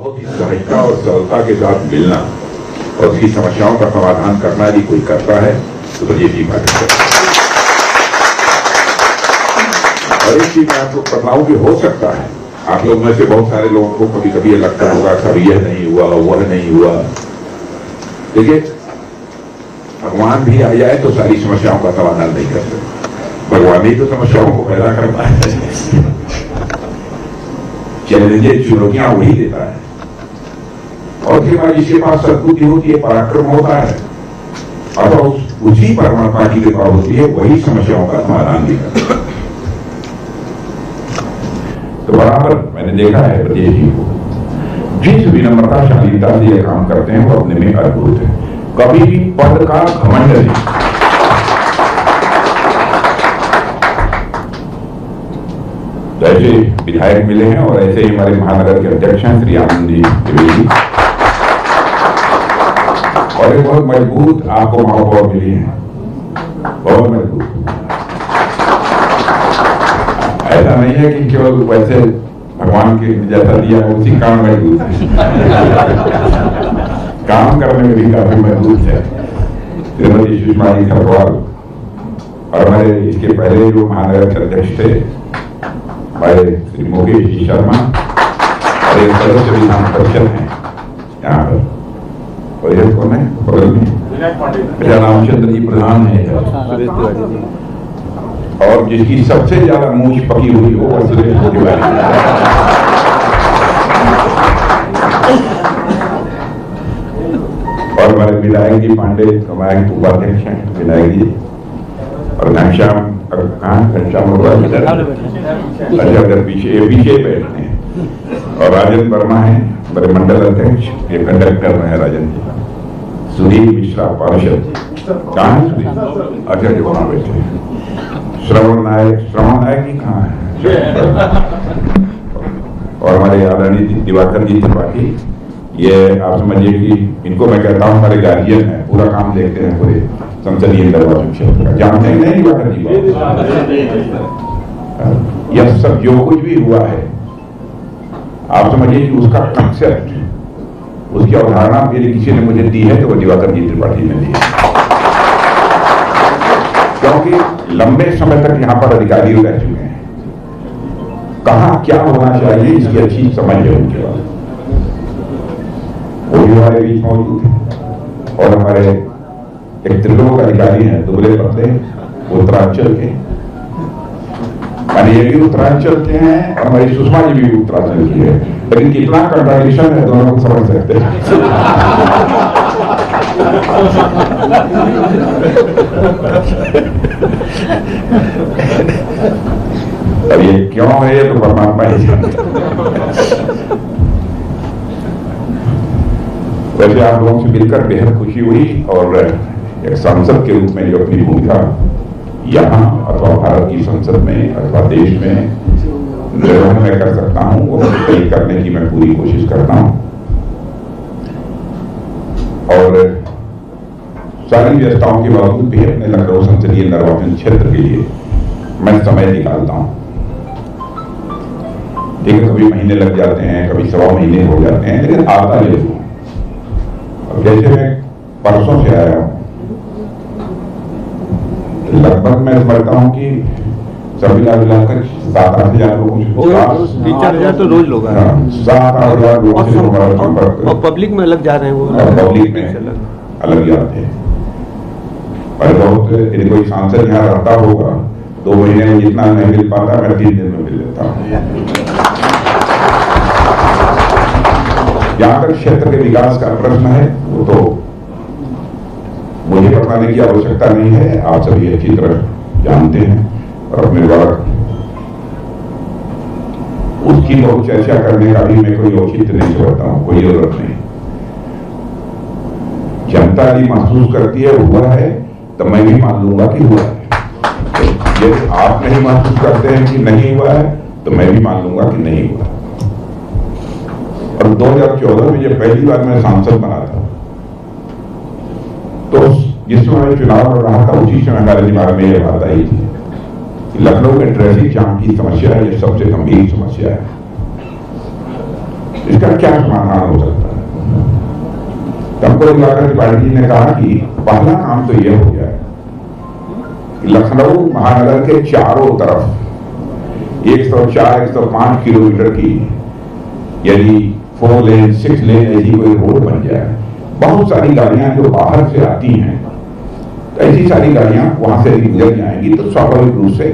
बहुत ही सहजता और सरलता के साथ मिलना और उसकी समस्याओं का समाधान करना यदि कोई करता है तो ब्रजेश जी पाठक है। और इस चीज में आपको बदलाव भी हो सकता है। आप लोग में से बहुत सारे लोगों को कभी कभी ये लगता होगा कभी यह नहीं हुआ वह नहीं हुआ। देखिए, भगवान भी आ जाए तो सारी समस्याओं का समाधान नहीं कर सकते। भगवान ही तो समस्याओं को पैदा करता है। चैलेंजेस चुनौतियां वही देता है और फिर बाद जिसके पास सद्बुद्धि होती है, पराक्रम होता है और उसी परमात्मा की कृपा होती है, वही समस्याओं का समाधान भी करता है। तो बराबर मैंने देखा है ब्रजेश जी को, जिस विनम्रता शालीनता से ये काम करते हैं वो अपने में अद्भुत है। कभी भी पद का घमंड नहीं। ऐसे विधायक मिले हैं और ऐसे ही हमारे महानगर के अध्यक्ष हैं श्री आनंद जी द्विवेदी, और एक बहुत मजबूत आपको महापौर मिली है, बहुत मजबूत। ऐसा नहीं है कि केवल वैसे भगवान के जैसा दिया है उसी काम मजबूत है, काम करने में भी काफी मजबूत है। श्रीमती सुषमा जी खरवाल और हमारे इसके पहले जो महानगर के अध्यक्ष थे हमारे श्री मुकेश जी शर्मा और एक सदस्य विधान परिषद है यहाँ पर, और ये कौन है बगल में रामचंद्र जी प्रधान है, और जिसकी सबसे ज्यादा मूंछ पकी हुई हो वह सुरेश तिवारी। और हमारे विधायक जी पांडे हमारे उपाध्यक्ष हैं विधायक जी, और घनश्याम घनश्याम पीछे बैठते हैं, और राजन वर्मा है हमारे मंडल अध्यक्ष, ये कंडक्टर में है राजन जी। सुधीर मिश्रा पार्षद कहाँ है सुधीर? अच्छा जो वहां बैठे। श्रवण नायक जी कहाँ है? और हमारे आदरणीय दिवाकर जी त्रिपाठी, ये आप समझिए कि इनको मैं कहता हूँ हमारे गार्जियन है, पूरा काम देखते हैं पूरे संसदीय निर्वाचन क्षेत्र का। जानते हैं नहीं दिवाकर जी? यह सब जो कुछ भी हुआ है आप समझिए कि उसका कंसेप्ट, उसकी अवधारणा यदि किसी ने मुझे दी है तो वो दिवाकर जी त्रिपाठी ने दी है, क्योंकि लंबे समय तक यहाँ पर अधिकारी रह चुके हैं। कहाँ क्या होना चाहिए इसकी अच्छी समझ है उनके पास, वो भी हमारे बीच मौजूद है। और हमारे एक त्रिलोक अधिकारी हैं दुबले पतले, उत्तरांचल के, ये भी उत्तरांचल के हैं और हमारी सुषमा जी भी उत्तरांचल की है, लेकिन कितना कंट्राडिक्शन है दोनों को समझ सकते हैं। अब ये क्यों है ये तो परमात्मा ही जानता। वैसे आप लोगों से मिलकर बेहद खुशी हुई, और एक सांसद के रूप में जो अपनी भूमिका यहाँ अथवा भारत की संसद में अथवा देश में निर्वहन में कर सकता हूँ वो कई करने की मैं पूरी कोशिश करता हूँ। और सारी व्यवस्थाओं के बावजूद भी अपने लखनऊ संसदीय निर्वाचन क्षेत्र के लिए मैं समय निकालता हूँ। देखिए, कभी महीने लग जाते हैं, कभी सवा महीने हो जाते हैं, लेकिन आता जरूर हूँ। और जैसे मैं परसों से आया हूँ, लगभग मैं समझता हूँ कि सभी मिलाकर 7-8 हजार लोगों से 3-4 हजार तो रोज लोग 7-8 हजार लोगों से हमारा संपर्क, और पब्लिक में अलग जा रहे हैं, वो पब्लिक में अलग जाते हैं। और बहुत यदि कोई सांसद यहाँ रहता होगा 2 महीने में जितना नहीं मिल पाता मैं 3 दिन में मिल लेता हूँ। जहाँ तक क्षेत्र के विकास का प्रश्न है वो तो मुझे बताने की आवश्यकता नहीं है, आप सभी अच्छी तरह जानते हैं। और अपने द्वारा उसकी बहुत चर्चा करने का भी मैं कोई औचित्य नहीं समझता हूँ, कोई जरूरत नहीं। जनता यदि महसूस करती है हुआ है तो मैं भी मान लूंगा कि हुआ है। यदि आप नहीं महसूस करते हैं कि नहीं हुआ है तो मैं भी मान लूंगा कि नहीं हुआ। और 2014 में जब पहली बार मैं सांसद बना था तो जिस समय चुनाव लड़ रहा था उसी समय हमारे दिमाग में यह बात आई थी कि लखनऊ में ट्रैफिक जाम की समस्या है, ये सबसे गंभीर समस्या है। इसका क्या समाधान हो सकता है? हमको दिवाकर पार्टी ने कहा कि पहला काम तो यह हो जाए कि लखनऊ महानगर के चारों तरफ 104 105 किलोमीटर की यदि 4 लेन 6 लेन ऐसी कोई रोड बन जाए, बहुत सारी गाड़ियां जो बाहर से आती हैं, तो ऐसी सारी गाड़ियां वहां से गुजर जाएंगी तो स्वाभाविक रूप से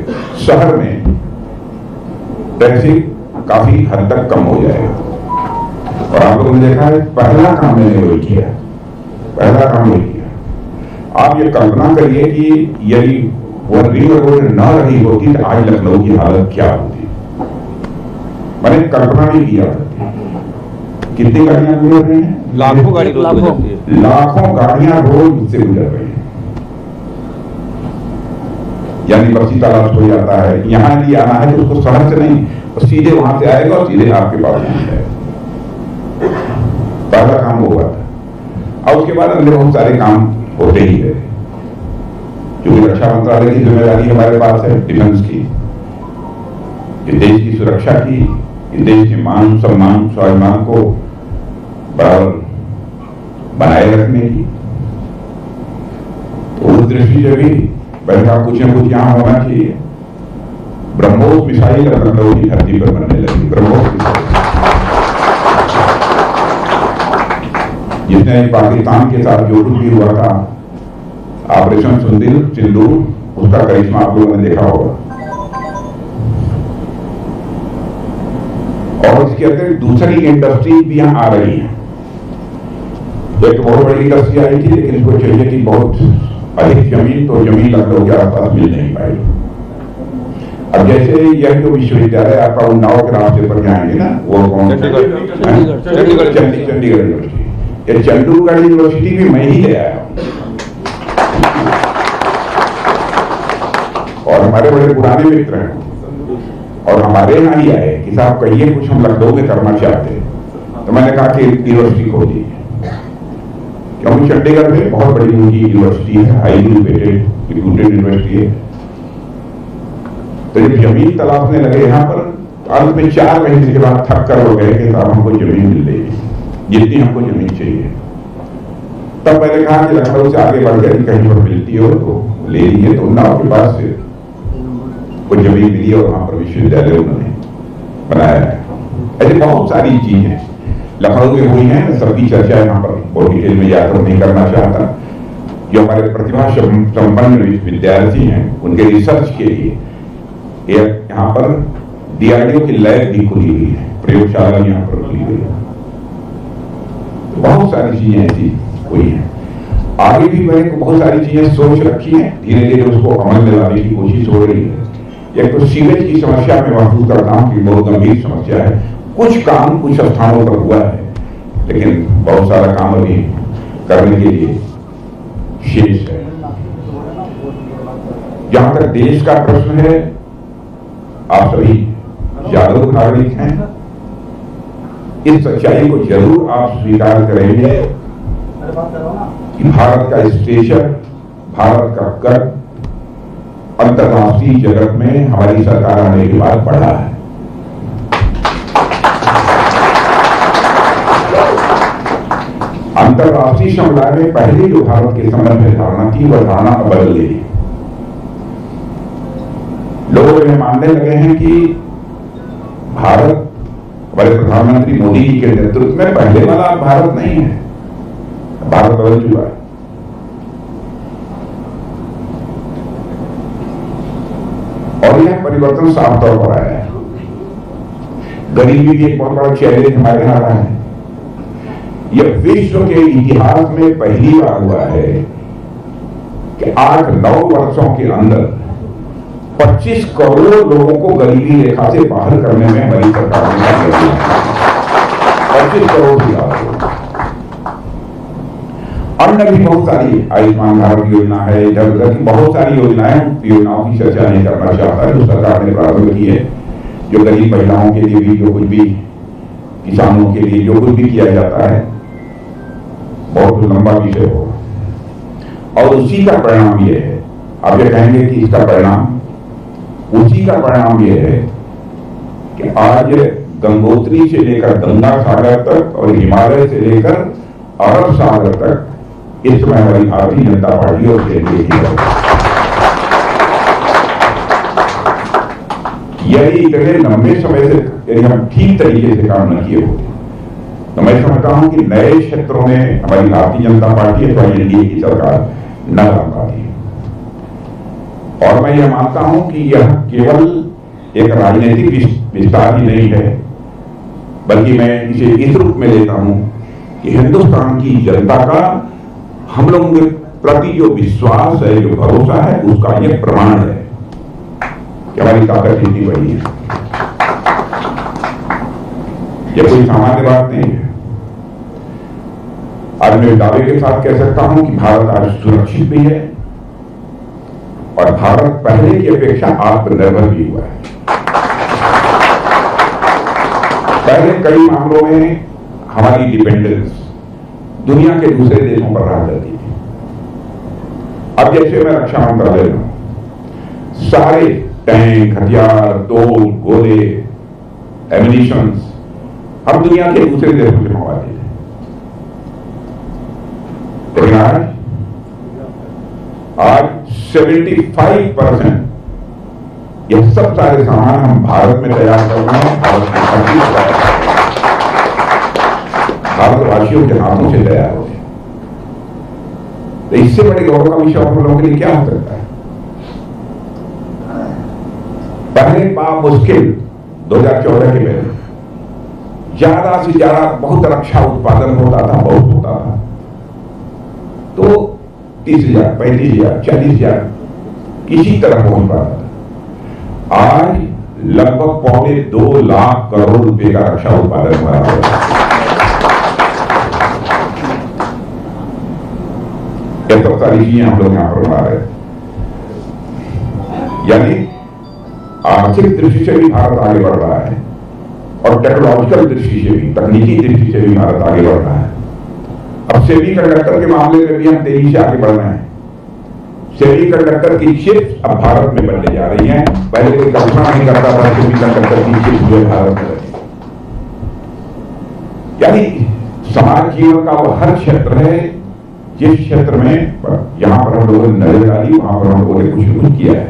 शहर में ट्रैफिक काफी हद तक कम हो जाएगा। और आप लोगों ने देखा है पहला काम मैंने वही किया, पहला काम वही किया। आप ये कल्पना करिए कि यदि वह रिंग रोड न रही होती तो आज लखनऊ की हालत क्या होती, मैंने कल्पना नहीं किया। कितनी गाड़ियां गुजर रही हैं? लाखों गाड़ी रोज गुजरती है। लाखों गाड़ियां रोज से गुजर रही हैं, यानी बस्ती तालाब हो जाता है। यहां यदि आना है तो उसको सड़क से नहीं, तो सीधे वहां से आएगा और सीधे आपके पास जाएगा। पहला काम हुआ था। और उसके बाद अन्य बहुत सारे काम होते ही रहे, क्योंकि रक्षा मंत्रालय की जिम्मेदारी हमारे पास है डिफेंस की, देश की सुरक्षा की, देश के मान सम्मान स्वाभिमान को बराबर बनाए रखने की। तो उस दृष्टि से भी बैठा कुछ न कुछ यहां होना चाहिए। ब्रह्मोस मिसाइल लखनऊ की धरती पर बनने लगी। ब्रह्मोस मिसाइल जिसने पाकिस्तान के साथ जो कुछ भी हुआ था, ऑपरेशन सिंदूर, उसका करिश्मा आप लोगों ने देखा होगा। और इसके अतिरिक्त दूसरी इंडस्ट्री भी यहाँ आ रही है। एक बहुत बड़ी इंडस्ट्री आई थी, लेकिन इसको चाहिए कि बहुत अधिक जमीन, तो जमीन लखनऊ के आसपास मिल नहीं पाई। अब जैसे यह जो विश्वविद्यालय आपका उन्नाव के रास्ते पर जाएंगे ना, वो कौन? चंडीगढ़ यूनिवर्सिटी। ये चंडीगढ़ यूनिवर्सिटी भी मैं ही ले आया और हमारे बड़े पुराने मित्र हैं और हमारे यहाँ ही आए कि साहब कहिए कुछ हम लखनऊ में करना चाहते हैं। तो मैंने कहा कि यूनिवर्सिटी खोल दीजिए, क्योंकि चंडीगढ़ में बहुत बड़ी उनकी यूनिवर्सिटी है, हाईली रेप्यूटेड यूनिवर्सिटी है। तो जब जमीन तलाशने लगे यहाँ पर, अंत में 4 महीने के बाद थक कर हो गए कि साहब हमको जमीन मिल रही जितनी हमको जमीन चाहिए। तब मैंने कहा कि लखनऊ से आगे बढ़ गई, कहीं पर मिलती हो तो ले लीजिए। तो उन्नाव के पास से कुछ जमीन मिली और वहां पर विश्वविद्यालय उन्होंने बनाया है। ऐसी बहुत सारी चीजें लखनऊ में हुई हैं, सबकी चर्चा यहाँ पर बहुत डिटेल में जाकर नहीं करना चाहता। जो हमारे प्रतिभा संपन्न विद्यार्थी हैं, उनके रिसर्च के लिए यहाँ पर डीआरडीओ की लैब भी खुली हुई है, प्रयोगशाला यहाँ पर खुली हुई है। बहुत सारी चीजें ऐसी हुई हैं। आगे भी मैंने बहुत सारी चीजें सोच रखी हैं, धीरे धीरे उसको अमल में लाने की कोशिश हो रही है। एक तो सीवेज की समस्या में महसूस करता हूँ कि बहुत गंभीर समस्या है। कुछ काम कुछ स्थानों पर हुआ है, लेकिन बहुत सारा काम अभी करने के लिए शेष है। जहां तक देश का प्रश्न है, आप सभी जागरूक नागरिक हैं, इस सच्चाई को जरूर आप स्वीकार करेंगे कि भारत का स्टेशन, भारत का कद अंतर्राष्ट्रीय जगत में हमारी सरकार आने के बाद बढ़ा है। अंतर्राष्ट्रीय समुदाय में पहले जो भारत के संबंध में धारणा थी, वह धारणा अब बदल गई। लोग यह मानने लगे हैं कि भारत हमारे प्रधानमंत्री मोदी जी के नेतृत्व में पहले वाला भारत नहीं है, भारत बदल चुका है। और यह परिवर्तन साफ तौर पर आया है। गरीबी भी एक बहुत बड़ा चैलेंज हमारे यहाँ रहा है। यह विश्व के इतिहास में पहली बार हुआ है कि 8-9 वर्षों के अंदर 25 करोड़ लोगों को गरीबी रेखा से बाहर करने में हमारी सरकार ने काम किया है। 25 करोड़ की बात। अन्य भी बहुत सारी आयुष्मान भारत योजना है, इधर उधर की बहुत सारी योजनाओं की चर्चा नहीं करना चाहता जो सरकार ने प्रारंभ की है, जो गरीब महिलाओं के लिए भी, जो कुछ भी किसानों के लिए जो कुछ भी किया जाता है, बहुत लंबा विषय होगा। और उसी का परिणाम यह है, आप ये कहेंगे कि इसका परिणाम, उसी का परिणाम यह है कि आज गंगोत्री से लेकर गंगा सागर तक और हिमालय से लेकर अरब सागर तक इस समय हमारी भारतीय जनता पार्टी और केंद्रीय की है। यदि इतने लंबे समय से यदि हम ठीक तरीके से काम न किए होते तो मैं समझता हूं कि नए क्षेत्रों में हमारी भारतीय जनता पार्टी अथवा एनडीए की सरकार न बन पाती। और मैं यह मानता हूं कि यह केवल एक राजनीतिक विस्तार ही नहीं है, बल्कि मैं इसे इस रूप में लेता हूं कि हिंदुस्तान की जनता का हम लोगों के प्रति जो विश्वास है, जो भरोसा है, उसका यह प्रमाण है कि हमारी ताकत इतनी बड़ी है। यह कोई सामान्य बात नहीं है। आज मैं दावे के साथ कह सकता हूं कि भारत आज सुरक्षित भी है और भारत पहले की अपेक्षा आत्मनिर्भर भी हुआ है। पहले कई मामलों में हमारी डिपेंडेंस दुनिया के दूसरे देशों पर रहा करती थी। अब जैसे मैं रक्षा मंत्रालय में सारे टैंक, हथियार, तोप, गोले, एमिनिशंस हम दुनिया के दूसरे देशों से मंगवाते थे। लेकिन आज 75% यह सब सारे सामान हम भारत में तैयार कर रहे हैं। भारतवासियों के हाथों से तैयार हो। तो इससे बड़े गौरव का विषय हम लोगों के लिए क्या हो सकता है? पहले मुश्किल 2014 के पहले ज्यादा से ज्यादा बहुत रक्षा उत्पादन होता था, बहुत होता था, तो 30,000, 35,000, 40,000 किसी तरह पहुंच पाता था। आज लगभग 2.25 लाख करोड़ रुपए का रक्षा उत्पादन हो रहा है। ये सब सारी चीजें हम लोग यहां पर बना रहे हैं। यानी आर्थिक दृष्टि से भी भारत आगे बढ़ रहा है और टेक्नोलॉजिकल दृष्टि से भी, तकनीकी दृष्टि से भी भारत आगे बढ़ रहा है। अब सेमीकंडक्टर के मामले में भी हम तेजी से आगे बढ़ रहे हैं। सेमीकंडक्टर की चिप्स अब भारत में बनने जा रही हैं। पहले कोई कल्पना नहीं करता था सेमीकंडक्टर की चिप्स जो भारत में बनी। यानी समाज जीवन का वो हर क्षेत्र है जिस क्षेत्र में यहां पर हम लोगों ने नजर डाली, वहां पर हम लोगों ने कुछ न कुछ किया है।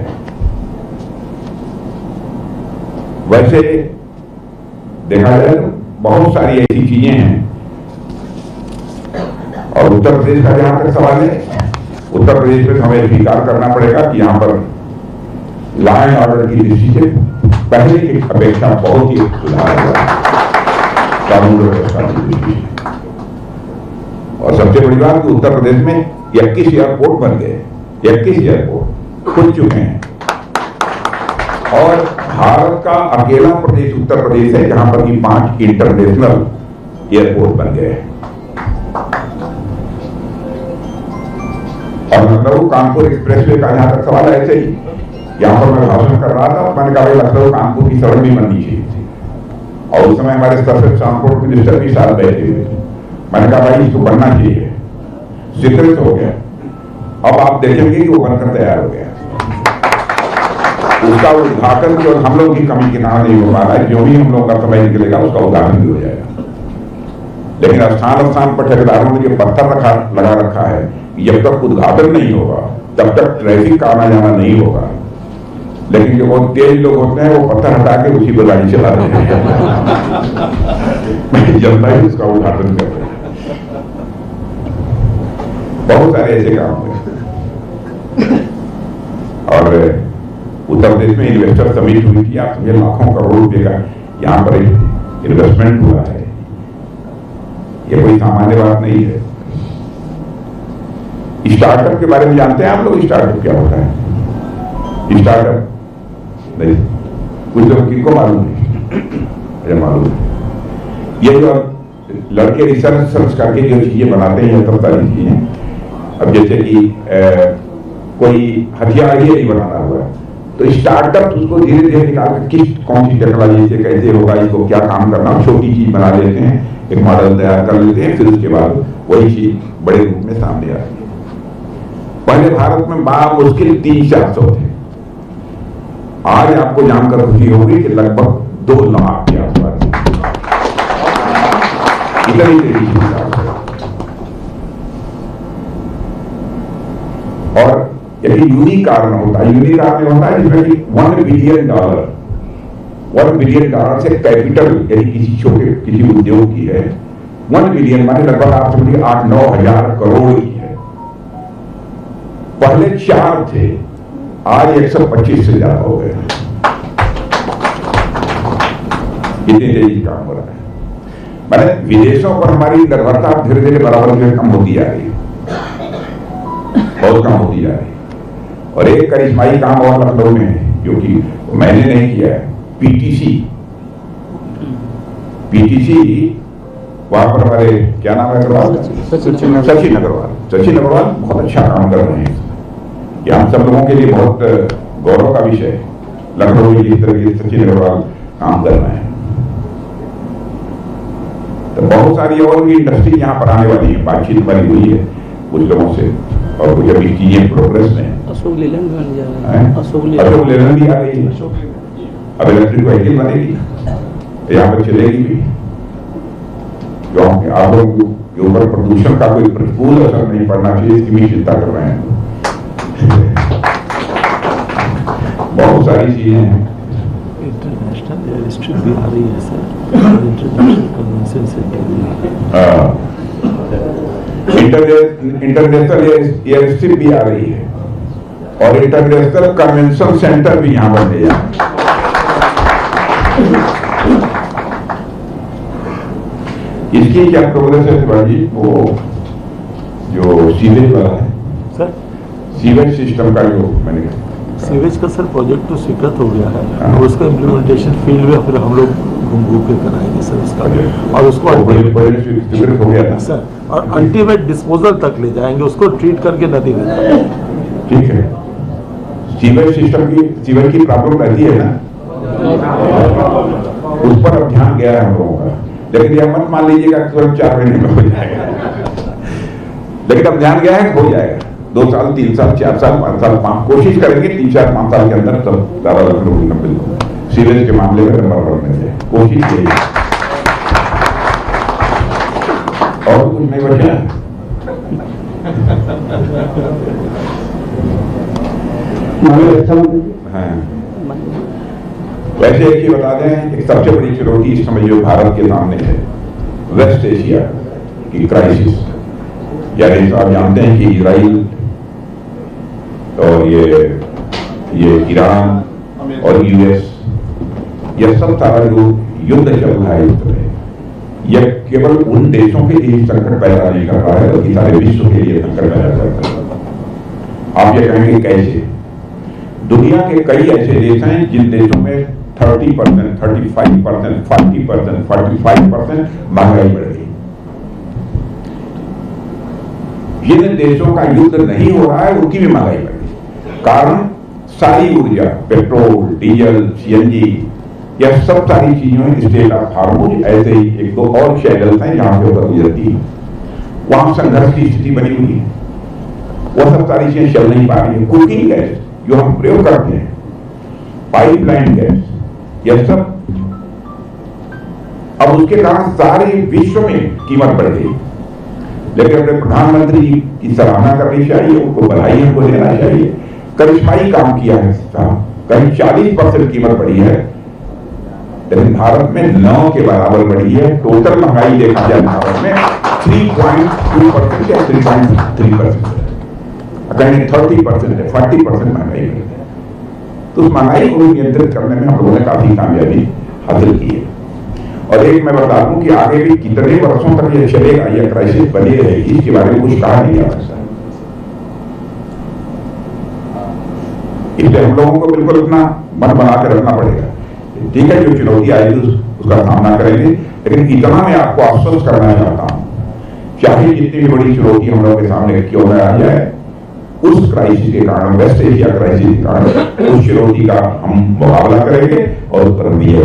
वैसे देखा जाए तो बहुत सारी ऐसी चीजें हैं। और उत्तर प्रदेश का जहां तक सवाल है, उत्तर प्रदेश में हमें स्वीकार करना पड़ेगा कि यहां पर लॉ एंड ऑर्डर की दृष्टि से पहले की अपेक्षा बहुत ही सुधार हुआ है कानून व्यवस्था की दृष्टि से। और सबसे बड़ी बात कि उत्तर प्रदेश में 21 एयरपोर्ट बन गए, 21 एयरपोर्ट खुल चुके हैं। और भारत का अकेला प्रदेश उत्तर प्रदेश है जहां पर 5 इंटरनेशनल एयरपोर्ट बन गए हैं। और लखनऊ कानपुर एक्सप्रेसवे का जहां तक सवाल है, ऐसे ही यहां पर मैं भाषण कर रहा था, मैंने कहा लखनऊ कानपुर की सड़क भी बननी चाहिए थी। और उस समय हमारे सरफेस ट्रांसपोर्ट मिनिस्टर भी साथ बैठे हुए थे। मैंने कहा भाई इसको बनना चाहिए, स्वीकृत हो गया। अब आप देखेंगे कि वो बनकर तैयार हो गया। उसका उद्घाटन जो हम लोग की कमी के नाम नहीं हो पा रहा है, जो भी हम लोग का समय निकलेगा उसका उद्घाटन भी हो जाएगा। लेकिन स्थान स्थान पर ठेकेदारों ने जो पत्थर लगा रखा है, जब तक उद्घाटन नहीं होगा तब तक ट्रैफिक का आना जाना नहीं होगा। लेकिन जो बहुत तेज लोग होते हैं वो पत्थर हटा के उसी पर गाड़ी चला रहे हैं। जनता ही उसका उद्घाटन कर रहे हैं। बहुत सारे ऐसे काम हुए। और उत्तर प्रदेश में इन्वेस्टर समिट हुई थी। आप समझे लाखों करोड़ रुपए का यहाँ पर इन्वेस्टमेंट हुआ है। ये कोई सामान्य बात नहीं है। स्टार्टअप के बारे में जानते हैं आप लोग? स्टार्टअप क्या होता है? स्टार्टअप नहीं, कुछ लोग किनको मालूम नहीं? मुझे मालूम है। ये जो लड़के रिसर्च करके जो चीजें बनाते हैं, सब सारी चीजें, अब जैसे कि कोई हथियार ही नहीं बनाना हुआ है तो स्टार्टअप उसको धीरे धीरे निकाल कर कौन सी टेक्नोलॉजी से कैसे होगा, इसको क्या काम करना, छोटी चीज बना लेते हैं, एक मॉडल तैयार कर लेते हैं, फिर उसके बाद वही चीज बड़े रूप में सामने आती है। पहले भारत में मुश्किल 300-400 थे। आज आपको जानकर खुशी होगी कि लगभग 2 लाख के आसपास इतनी तेजी से विकास है। और यदि यूनिक कारण होता है, यूनिक कारण होता है जिसमें कि $1 बिलियन से कैपिटल यदि किसी उद्योग की है, 1 बिलियन माने लगभग आप समझिए 8-9 हजार करोड़ की है। पहले 4 थे, आज 125 से ज्यादा हो गए। इतनी तेजी काम हो रहा है। मैंने विदेशों पर हमारी निर्भरता धीरे धीरे बराबर कम होती जा रही है, बहुत कम होती जा रही है। और एक करिश्माई काम और लखनऊ में है जो कि मैंने नहीं किया है, पीटीसी वहां पर हमारे क्या नाम है अग्रवाल, सचिन अग्रवाल बहुत अच्छा काम कर रहे हैं। ये हम सब लोगों के लिए बहुत गौरव का विषय है। लखनऊ में जिस तरह से सचिन अग्रवाल काम कर रहे हैं, तो बहुत सारी और भी इंडस्ट्री यहाँ पर आने वाली है। बातचीत बनी हुई है कुछ लोगों से और कुछ अभी चीजें प्रोग्रेस में। अशोक लेलैंड बन जा रहा है, अशोक लेलैंड भी आ गई है। अब इलेक्ट्रिक व्हीकल बनेगी, यहाँ पर चलेगी भी, जो आप लोगों के ऊपर प्रदूषण का कोई प्रतिकूल असर नहीं पड़ना चाहिए, इसकी भी चिंता कर रहे हैं। बहुत सारी चीजें हैं। इंटरनेशनल एयर स्ट्रिप भी आ रही है sir, international convention centre international air strip भी आ रही है और इंटरनेशनल कन्वेंशन सेंटर भी यहाँ बन गया। इसकी क्या प्रोग्रेस है शिवाजी? वो जो सीवेज वाला है सर, सीवेज सिस्टम का जो मैंने कहा सीवेज का सर प्रोजेक्ट तो स्वीकृत हो गया है और उसका इम्प्लीमेंटेशन फील्ड में फिर हम लोग घूम के कराएंगे सर उसका, और उसको स्वीकृत हो गया था सर, और अल्टीमेट डिस्पोजल तक ले जाएंगे, उसको ट्रीट करके नदी में जाएंगे। ठीक है। सीवेज सिस्टम की सीवेज की प्रॉब्लम रहती है ना, उस पर अब ध्यान गया है हम लोगों का, लेकिन यह मत मान लीजिएगा कि तुरंत 4 महीने में हो जाएगा। लेकिन अब ध्यान गया है, हो जाएगा। 2 साल, 3 साल, 4 साल, 5 साल, कोशिश करेंगे 3-4-5 साल के अंदर सब ज्यादा बिल्कुल सीवेज के मामले में नंबर बढ़ने से कोशिश यही है। और कुछ नहीं बचा। हाँ, वैसे एक ही बता दें, एक सबसे बड़ी चुनौती इस समय जो भारत के सामने है, वेस्ट एशिया की क्राइसिस। यानी आप जानते हैं कि इजराइल और ये ईरान और यूएस, यह सब सारा जो युद्ध चल रहा है इस समय, यह केवल उन देशों के लिए संकट पैदा नहीं कर रहा है बल्कि सारे विश्व के लिए संकट पैदा कर रहा है। आप ये कहेंगे कैसे? दुनिया के कई ऐसे देश हैं जिन देशों में 30%, 35%, 40%, 45% महंगाई बढ़ गई। जिन देशों का युद्ध नहीं हो रहा है उनकी भी महंगाई बढ़ गई। कारण सारी ऊर्जा, पेट्रोल, डीजल, सीएनजी, यह सब सारी चीजों, स्टेट ऑफ हार्मोज, ऐसे ही 1-2 और शेडल्स हैं जहां पे गुजरती है, वहां संघर्ष की स्थिति बनी हुई है। वो सब सारी चीजें चल नहीं पा रही है। कुकिंग गैस जो हम प्रयोग करते हैं, पाइपलाइन गैस, यह सब अब उसके कारण सारे विश्व में कीमत बढ़ गई। लेकिन अपने प्रधानमंत्री जी की सराहना करनी चाहिए, उनको बधाई हमको देना चाहिए। करिश्माई काम किया है, कहीं 40% कीमत बढ़ी है, लेकिन भारत में 9 के बराबर बढ़ी है। टोटल महंगाई देखा जाए भारत में 3.2% या 3.3%, कहीं 30% है, 40% महंगाई है। तो उस महंगाई को नियंत्रित करने में हम लोगों ने काफी कामयाबी हासिल की है। और एक मैं बता दूं कि आगे भी कितने वर्षों तक ये चलेगा, ये क्राइसिस बनी रहेगी, इसके बारे में कुछ कहा नहीं जा सकता। इसलिए हम लोगों को बिल्कुल अपना मन बना के रखना पड़ेगा। ठीक है, जो चुनौती आएगी उसका सामना करेंगे, लेकिन इतना मैं आपको आश्वस्त करना चाहता हूं, चाहे जितनी भी बड़ी चुनौती हम लोगों के सामने क्यों न आ जाए, उस क्राइसिस के कारण, वेस्ट एशिया क्राइसिस के कारण, उस चुनौती का हम मुकाबला करेंगे और उस पर विजय